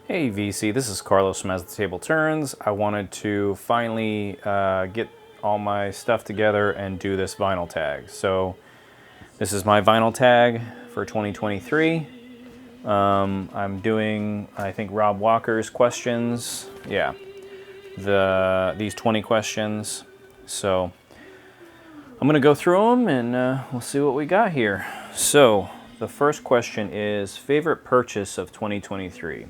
Hey VC, this is Carlos from As the Table Turns. I wanted to finally get all my stuff together and do this vinyl tag. So this is my vinyl tag for 2023. I'm doing, I think, Rob Walker's questions. Yeah, these 20 questions. So I'm gonna go through them and we'll see what we got here. So the first question is favorite purchase of 2023.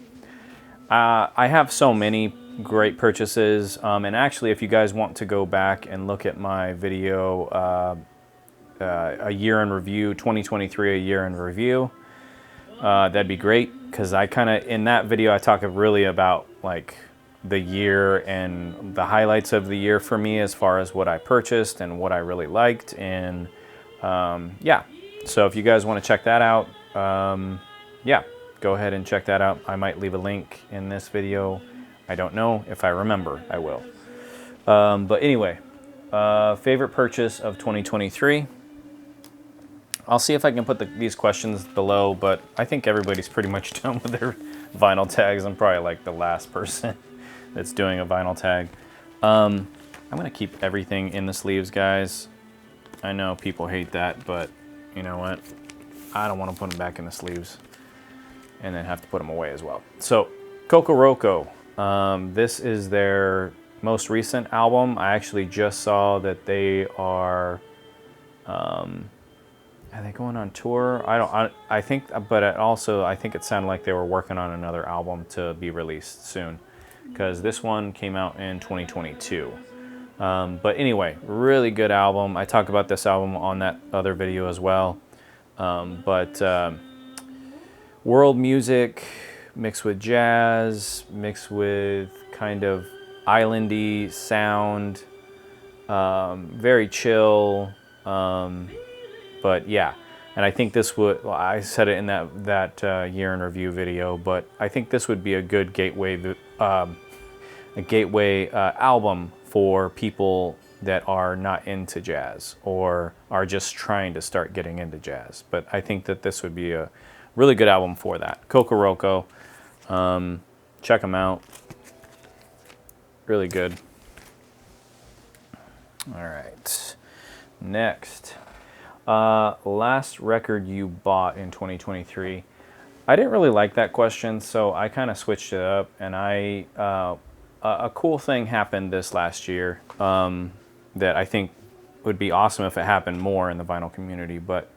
I have so many great purchases, and actually if you guys want to go back and look at my video, a year in review, 2023, a year in review, that'd be great, because I kind of, in that video, I talk really about like the year and the highlights of the year for me as far as what I purchased and what I really liked, and yeah, so if you guys want to check that out, yeah, go ahead and check that out. I might leave a link in this video. I don't know. If I remember, I will. But anyway, favorite purchase of 2023. I'll see if I can put these questions below, but I think everybody's pretty much done with their vinyl tags. I'm probably like the last person that's doing a vinyl tag. I'm gonna keep everything in the sleeves, guys. I know people hate that, but you know what? I don't want to put them back in the sleeves and then have to put them away as well. So, Kokoroko. This is their most recent album. I actually just saw that they are they going on tour? I think, but I think it sounded like they were working on another album to be released soon, because this one came out in 2022. But anyway, really good album. I talk about this album on that other video as well. World music mixed with jazz, mixed with kind of islandy sound, very chill, but yeah. And I think this would, well, I said it in that year in review video, but I think this would be a good gateway album for people that are not into jazz or are just trying to start getting into jazz. But I think that this would be a really good album for that. Kokoroko. Check them out. Really good. All right. Next. Last record you bought in 2023. I didn't really like that question, so I kind of switched it up. And a cool thing happened this last year that I think would be awesome if it happened more in the vinyl community. But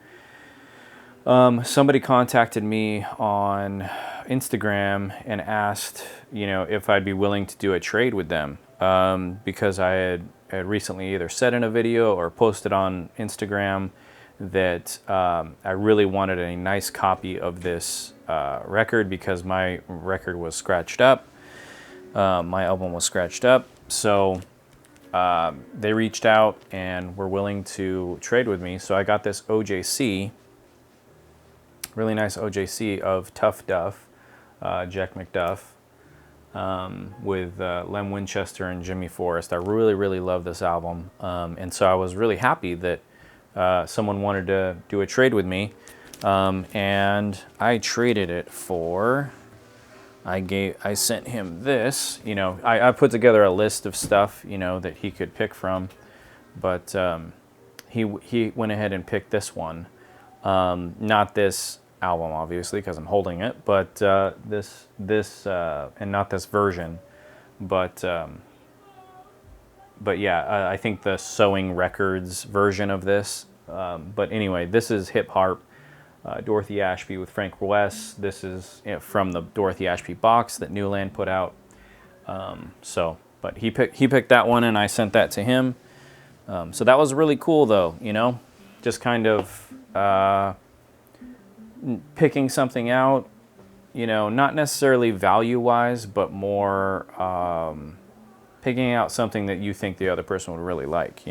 somebody contacted me on Instagram and asked, if I'd be willing to do a trade with them, because I had recently either said in a video or posted on Instagram that I really wanted a nice copy of this record, because my record was scratched up. My album was scratched up. So they reached out and were willing to trade with me. So I got this OJC, really nice OJC of Tough Duff, Jack McDuff, with Lem Winchester and Jimmy Forrest. I really, really love this album. And so I was really happy that someone wanted to do a trade with me. And I traded it for, I sent him this, I put together a list of stuff, that he could pick from. But he went ahead and picked this one. Not this album, obviously, because I'm holding it, but this and not this version, but yeah, I think the Sewing Records version of this. But anyway, this is Hip Harp, Dorothy Ashby with Frank West. This is from the Dorothy Ashby box that Newland put out. But he picked that one, and I sent that to him. So that was really cool, though. Just kind of picking something out. Not necessarily value-wise, but more picking out something that you think the other person would really like.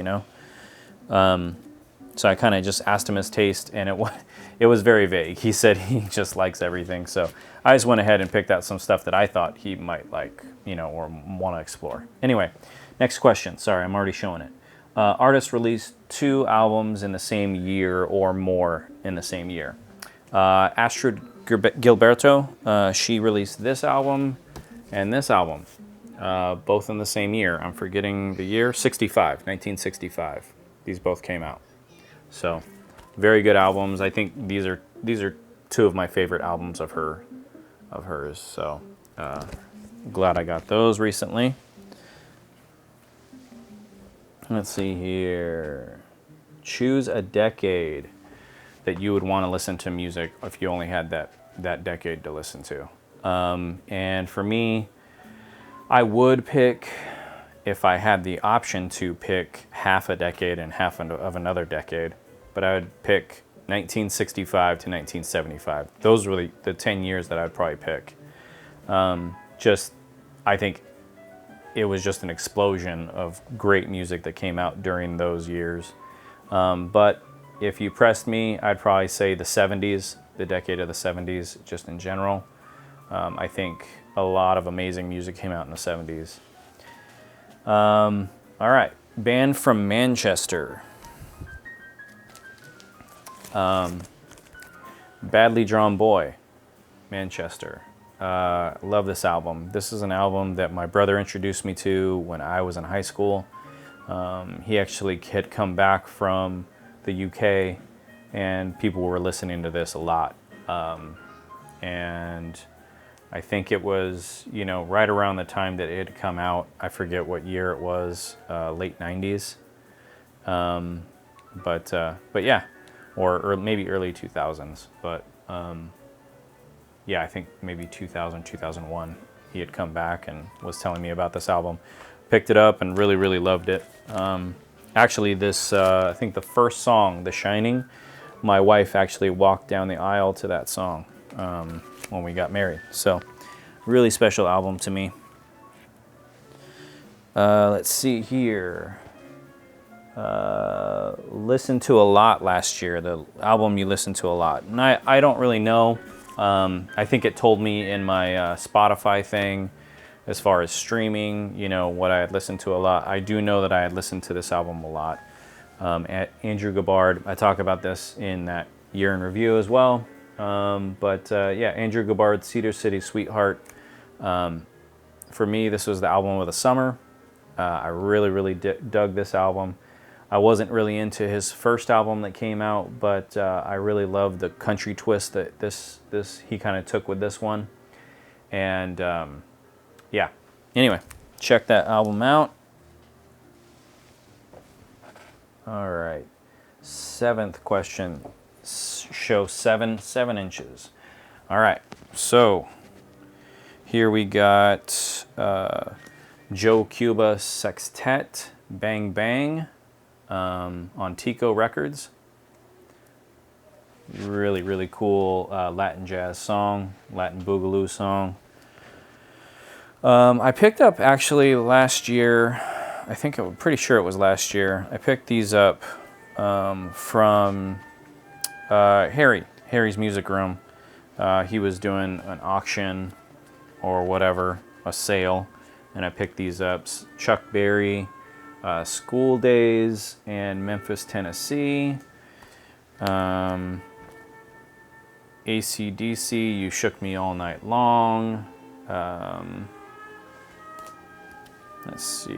So I kind of just asked him his taste, and it was very vague. He said he just likes everything. So I just went ahead and picked out some stuff that I thought he might like, or want to explore. Anyway, next question. Sorry, I'm already showing it. Artists released 2 albums in the same year or more in the same year. Astrid Gilberto. She released this album and this album, both in the same year. I'm forgetting the year, 1965. These both came out. So, very good albums. I think these are two of my favorite albums of hers. So, glad I got those recently. Let's see here. Choose a decade that you would want to listen to music if you only had that decade to listen to. And for me, I would pick, if I had the option to pick half a decade and half of another decade, but I would pick 1965 to 1975. Those were the 10 years that I'd probably pick. I think it was just an explosion of great music that came out during those years. But if you pressed me, I'd probably say the 70s, the decade of the 70s, just in general. I think a lot of amazing music came out in the 70s. All right, band from Manchester. Badly Drawn Boy, Manchester. Love this album. This is an album that my brother introduced me to when I was in high school. He actually had come back from the UK, and people were listening to this a lot. And I think it was, right around the time that it had come out. I forget what year it was, late 90s. But yeah, or maybe early 2000s. But yeah, I think maybe 2000, 2001, he had come back and was telling me about this album. Picked it up and really, really loved it. Actually, this, I think the first song, The Shining, my wife actually walked down the aisle to that song when we got married. So, really special album to me. Let's see here. Listened to a lot last year, the album you listened to a lot. And I don't really know. I think it told me in my Spotify thing, as far as streaming, what I had listened to a lot. I do know that I had listened to this album a lot. Andrew Goddard, I talk about this in that year in review as well. Yeah, Andrew Goddard's Cedar City Sweetheart. For me, this was the album of the summer. I really, really dug this album. I wasn't really into his first album that came out, but I really loved the country twist that he kind of took with this one. And yeah, anyway, check that album out. All right, 7th question. Show 7 inches. All right, so here we got Joe Cuba Sextet, Bang Bang, on Tico Records. Really, really cool Latin jazz song, Latin boogaloo song. I picked up actually last year, I'm pretty sure it was last year, I picked these up from Harry's Music Room. He was doing an auction or whatever, a sale, and I picked these up. Chuck Berry, School Days, and Memphis, Tennessee. AC/DC, You Shook Me All Night Long. Let's see,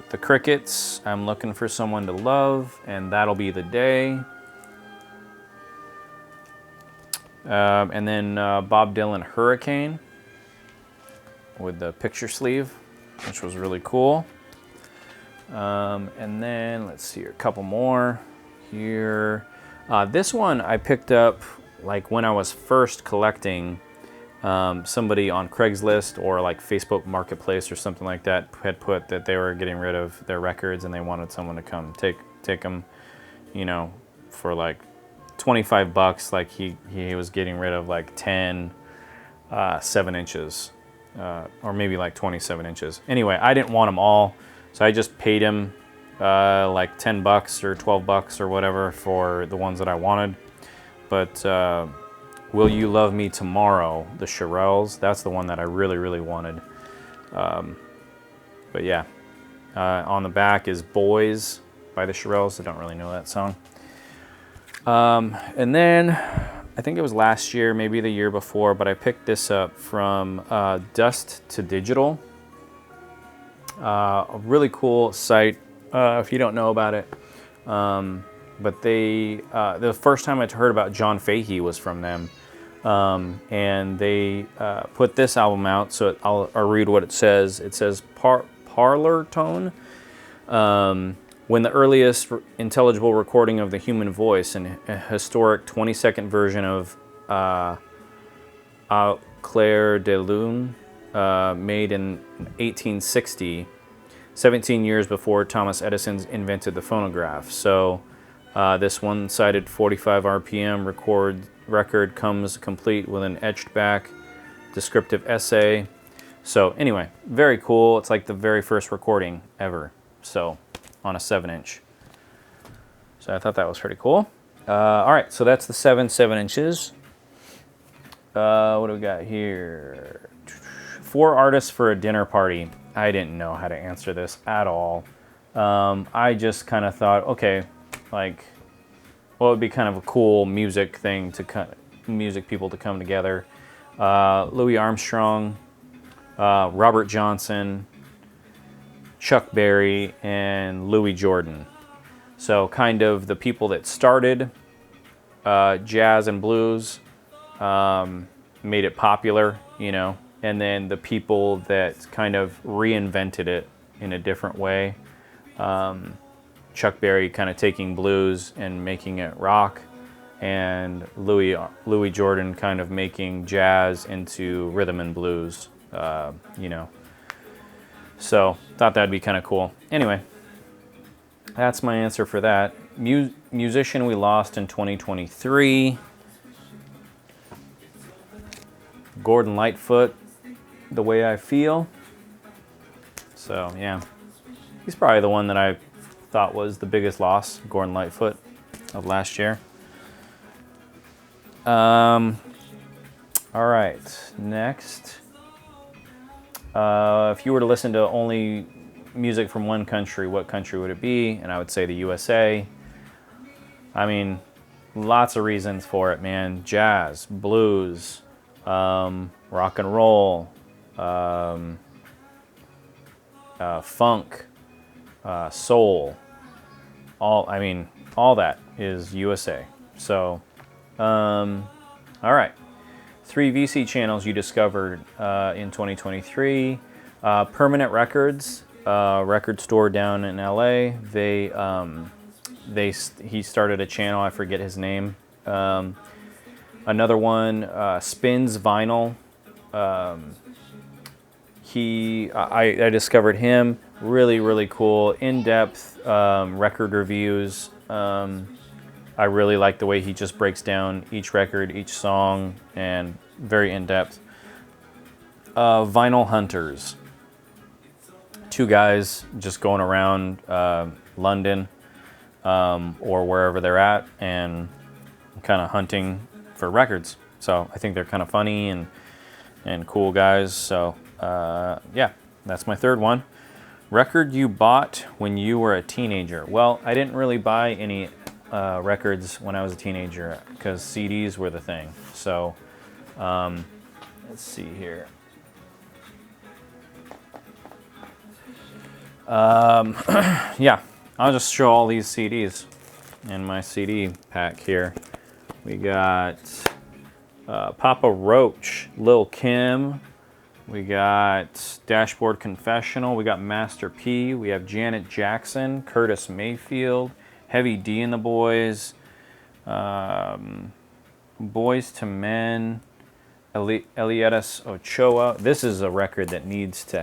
The Crickets, I'm Looking for Someone to Love, and That'll Be the Day. And then Bob Dylan, Hurricane, with the picture sleeve, which was really cool. And then, let's see here, a couple more here. This one I picked up like when I was first collecting. Somebody on Craigslist or like Facebook Marketplace or something like that had put that they were getting rid of their records and they wanted someone to come take them, for like $25. Like he was getting rid of like 10 7 inches, or maybe like 27 inches. Anyway, I didn't want them all, so I just paid him like $10 or $12 or whatever for the ones that I wanted. But Will You Love Me Tomorrow, the Shirelles, that's the one that I really, really wanted. But yeah, on the back is Boys by the Shirelles. I don't really know that song. And then I think it was last year, maybe the year before, but I picked this up from Dust to Digital. A really cool site, if you don't know about it. But the first time I heard about John Fahey was from them. And they put this album out, so I'll read what it says. It says, Parlor Tone. When the earliest intelligible recording of the human voice, and a historic 20-second version of Au Clair de Lune, made in 1860, 17 years before Thomas Edison invented the phonograph. So this one-sided 45 RPM record comes complete with an etched back descriptive essay. So anyway, very cool. It's like the very first recording ever. So on a 7-inch. So I thought that was pretty cool. All right, so that's the 7 inches. What do we got here? 4 artists for a dinner party. I didn't know how to answer this at all. I just kind of thought, okay, like, what would be kind of a cool music thing to music people to come together? Louis Armstrong, Robert Johnson, Chuck Berry, and Louis Jordan. So kind of the people that started jazz and blues, made it popular, you know, and then the people that kind of reinvented it in a different way. Chuck Berry kind of taking blues and making it rock, and Louis Jordan kind of making jazz into rhythm and blues, you know. So thought that'd be kind of cool. Anyway, that's my answer for that. Musician we lost in 2023. Gordon Lightfoot, The Way I Feel. So yeah, he's probably the one that I thought was the biggest loss, Gordon Lightfoot, of last year. All right, next. If you were to listen to only music from one country, what country would it be? And I would say the USA. I mean, lots of reasons for it, man. Jazz, blues, rock and roll, funk, soul. All that is USA. So, all right. 3 VC channels you discovered in 2023. Permanent Records, record store down in LA. He started a channel. I forget his name. Another one, Spins Vinyl. I discovered him. Really, really cool, in-depth record reviews. I really like the way he just breaks down each record, each song, and very in-depth. Vinyl Hunters. 2 guys just going around London or wherever they're at and kind of hunting for records. So I think they're kind of funny and cool guys. So yeah, that's my third one. Record you bought when you were a teenager. Well, I didn't really buy any records when I was a teenager because CDs were the thing. So let's see here. Yeah, I'll just show all these CDs in my CD pack here. We got Papa Roach, Lil' Kim. We got Dashboard Confessional. We got Master P. We have Janet Jackson, Curtis Mayfield, Heavy D and the Boys, Boys to Men, Elietas Ochoa. This is a record that needs to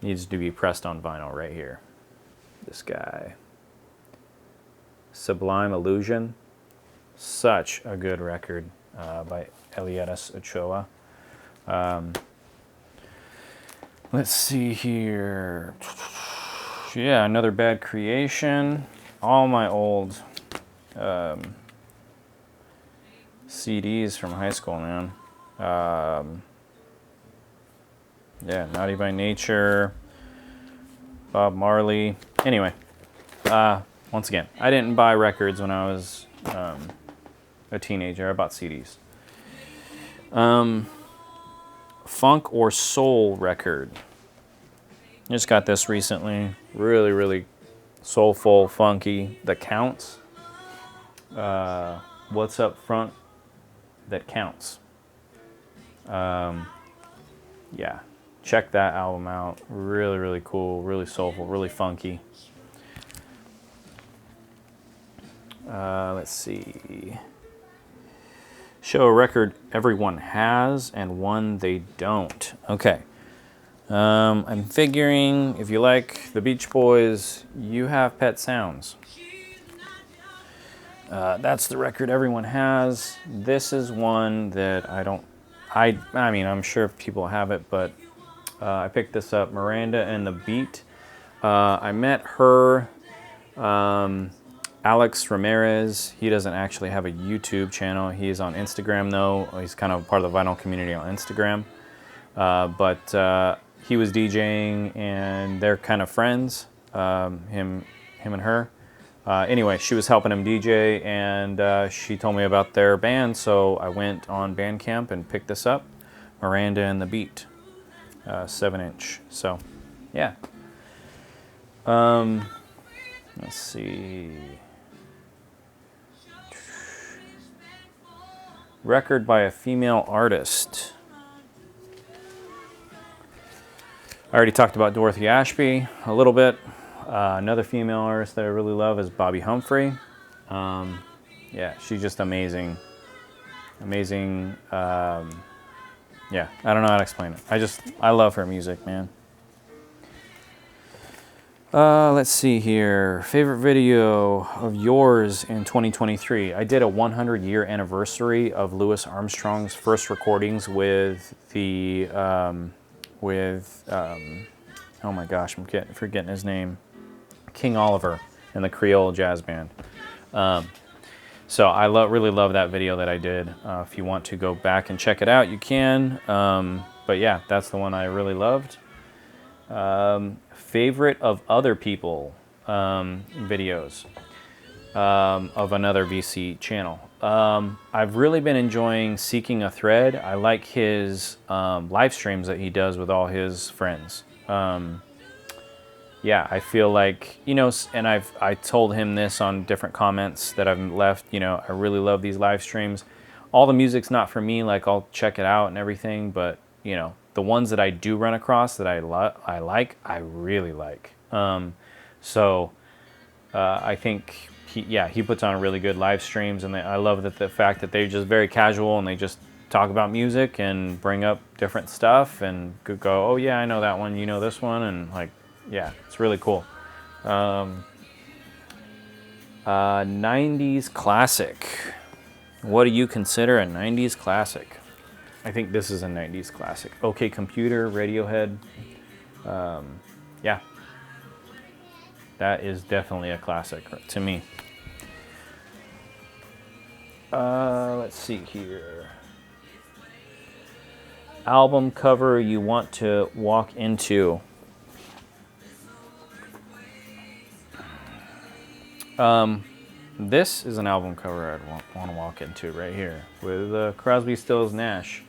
be pressed on vinyl right here. This guy. Sublime Illusion. Such a good record by Elietas Ochoa. Let's see here. Yeah, Another Bad Creation. All my old CDs from high school, man. Yeah, Naughty by Nature, Bob Marley. Anyway, once again, I didn't buy records when I was a a teenager. I bought CDs. Funk or soul record. Just got this recently. Really, really soulful, funky. That Counts. What's Up Front That Counts. Yeah, check that album out. Really, really cool, really soulful, really funky. Let's see. Show a record everyone has and one they don't. Okay. I'm figuring if you like the Beach Boys, you have Pet Sounds. That's the record everyone has. This is one that I don't. I mean, I'm sure people have it, but I picked this up. Miranda and the Beat. I met her. Alex Ramirez, he doesn't actually have a YouTube channel. He's on Instagram though. He's kind of part of the vinyl community on Instagram. But he was DJing and they're kind of friends, him and her. Anyway, she was helping him DJ and she told me about their band. So I went on Bandcamp and picked this up. Miranda and the Beat, 7-inch. So yeah. Let's see. Record by a female artist. I already talked about Dorothy Ashby a little bit. Another female artist that I really love is Bobby Humphrey. Yeah, she's just amazing. Amazing. Yeah, I don't know how to explain it. I love her music, man. Let's see here. Favorite video of yours in 2023. I did a 100-year anniversary of Louis Armstrong's first recordings with the, oh my gosh, I'm forgetting his name. King Oliver and the Creole Jazz Band. So I really love that video that I did. If you want to go back and check it out, you can. But yeah, that's the one I really loved. Favorite of other people videos of another VC channel. I've really been enjoying Seeking a Thread. I like his live streams that he does with all his friends. Yeah, I feel like, you know, and I told him this on different comments that I've left, you know, I really love these live streams. All the music's not for me, like I'll check it out and everything, but you know, the ones that I do run across that I really like. So I think he puts on really good live streams, and I love that the fact that they're just very casual and they just talk about music and bring up different stuff and go, oh yeah, I know that one, you know this one, and like, yeah, it's really cool. 90s classic. What do you consider a 90s classic? I think this is a 90s classic. OK Computer, Radiohead. Yeah. That is definitely a classic to me. Let's see here. Album cover you want to walk into. This is an album cover I'd want to walk into right here with Crosby, Stills, Nash.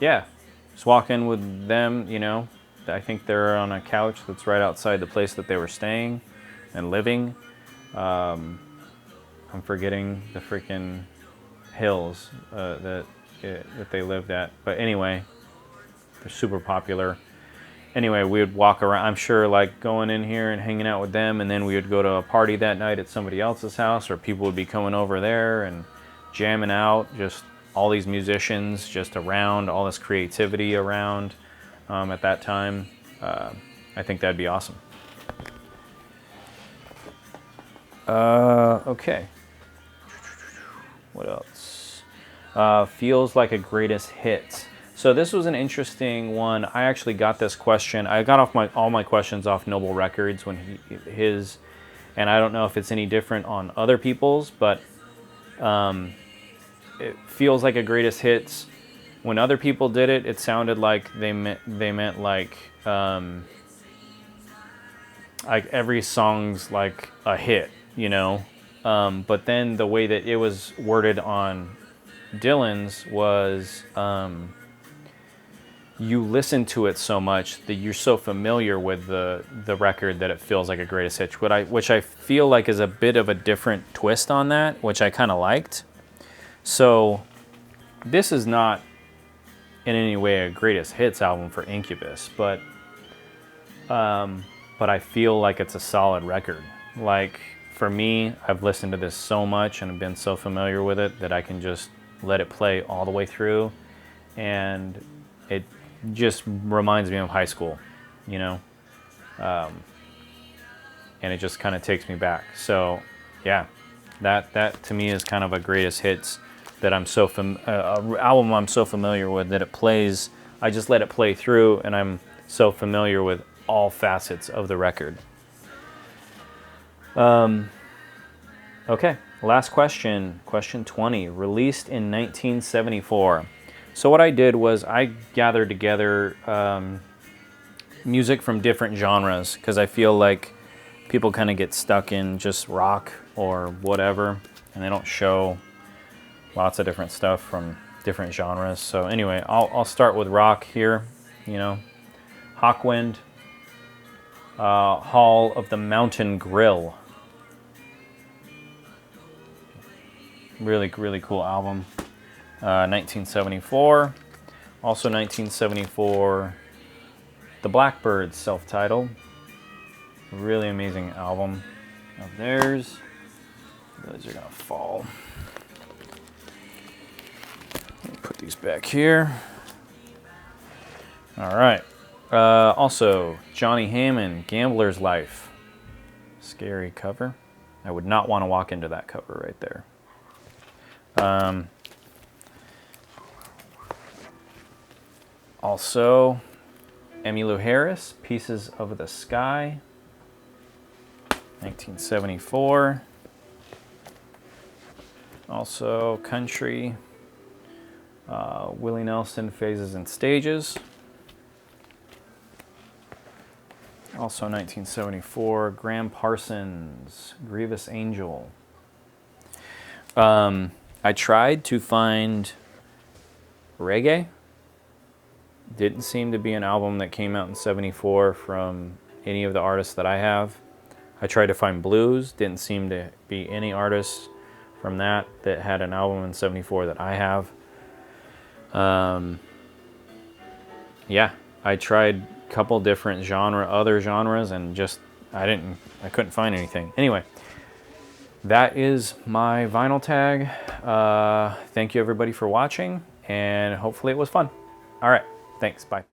Yeah, just walk in with them, you know. I think they're on a couch that's right outside the place that they were staying and living. I'm forgetting the freaking hills that they lived at. But anyway, they're super popular. Anyway, we would walk around, I'm sure, like going in here and hanging out with them, and then we would go to a party that night at somebody else's house, or people would be coming over there and jamming out, just all these musicians just around, all this creativity around at that time. I think that'd be awesome. Okay. What else? Feels like a greatest hits. So this was an interesting one. I actually got this question. I got off all my questions off Noble Records when his, and I don't know if it's any different on other people's, but it feels like a greatest hits. When other people did it, it sounded like they meant like every song's like a hit, you know. But then the way that it was worded on Dylan's was, you listen to it so much that you're so familiar with the record that it feels like a greatest hits, which I feel like is a bit of a different twist on that, which I kind of liked. So this is not in any way a greatest hits album for Incubus, but I feel like it's a solid record. Like, for me, I've listened to this so much and I've been so familiar with it that I can just let it play all the way through, and it just reminds me of high school, you know, and it just kind of takes me back. So yeah, that to me is kind of a greatest hits that I'm so album I'm so familiar with that it plays. I just let it play through, and I'm so familiar with all facets of the record. Okay, last question, question 20, released in 1974. So what I did was I gathered together music from different genres, because I feel like people kind of get stuck in just rock or whatever, and they don't show lots of different stuff from different genres. So anyway, I'll start with rock here, you know. Hawkwind, Hall of the Mountain Grill. Really, really cool album. 1974. Also 1974, The Blackbyrds, self-titled. Really amazing album of theirs. Those are gonna fall. Let me put these back here. All right. Also, Johnny Hammond, Gambler's Life. Scary cover. I would not want to walk into that cover right there. Also, Emmylou Harris, Pieces of the Sky, 1974. Also, country, Willie Nelson, Phases and Stages. Also 1974, Graham Parsons, Grievous Angel. I tried to find reggae. Didn't seem to be an album that came out in 74 from any of the artists that I have. I tried to find blues. Didn't seem to be any artists from that had an album in 74 that I have. Yeah, I tried a couple different other genres, and just I couldn't find anything. Anyway, that is my vinyl tag. Thank you everybody for watching, and hopefully it was fun. All right, thanks, bye.